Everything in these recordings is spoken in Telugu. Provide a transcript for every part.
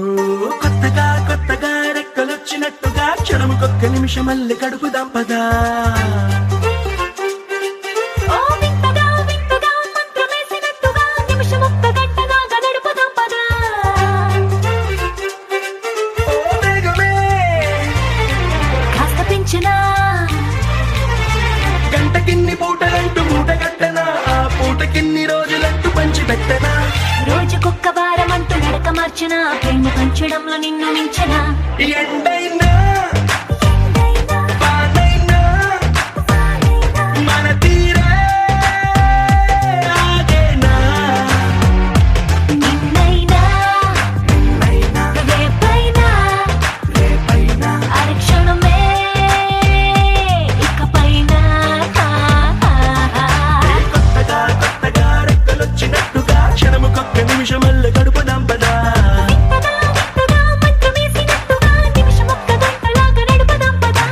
ఓ కొత్తగా కొత్తగా రెక్కలొచ్చినట్టుగా క్షణముకొక్క నిమిషమల్లి గడుపుదాం పదా. ఓ వింతగా వింతగా మంత్రమేసినట్టుగా నిమిషమొక్క గంటగా గడుపుదాం పదా. ఓ వేగమే కాస్త పెంచినా గంటకిన్ని పూటలంటూ మూటగట్టనా, ఆ పూటకిన్ని రోజులంటూ పంచి పెట్టనా. రోజుకొక్క వారం అంటూ నడక మార్చిన ప్రేమ పంచడంలో నిన్ను మించిన ఎండైనా వానైనా మన తీరే ఆగేనా. నిన్నైనా రేపైనా అరక్షణమే ఇకపైన. కొత్తగా కొత్తగా రెక్కలొచ్చినట్టుగా క్షణముకొక్క నిమిషమల్లి గడుపుదాం పదా. వింతగా మంత్రమేసినట్టుగా నిమిషమొక్క గంటలాగా నడుపుదాం పదా.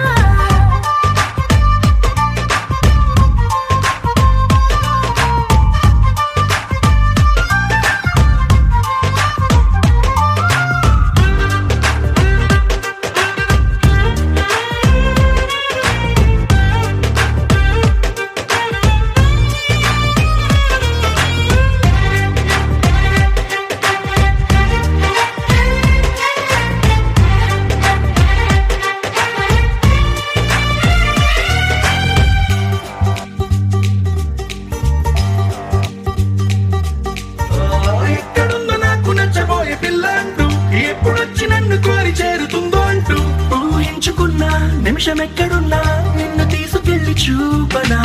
ఎక్కడుందో నాకు నచ్చబోయే పిల్ల అంటూ ఎప్పుడొచ్చి నన్ను కోరి చేరుతుందో అంటూ ఊహించుకున్నా నిమిషం ఎక్కడున్నా నిన్ను తీసుకెళ్లి చూపనా.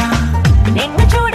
నిన్ను చూడ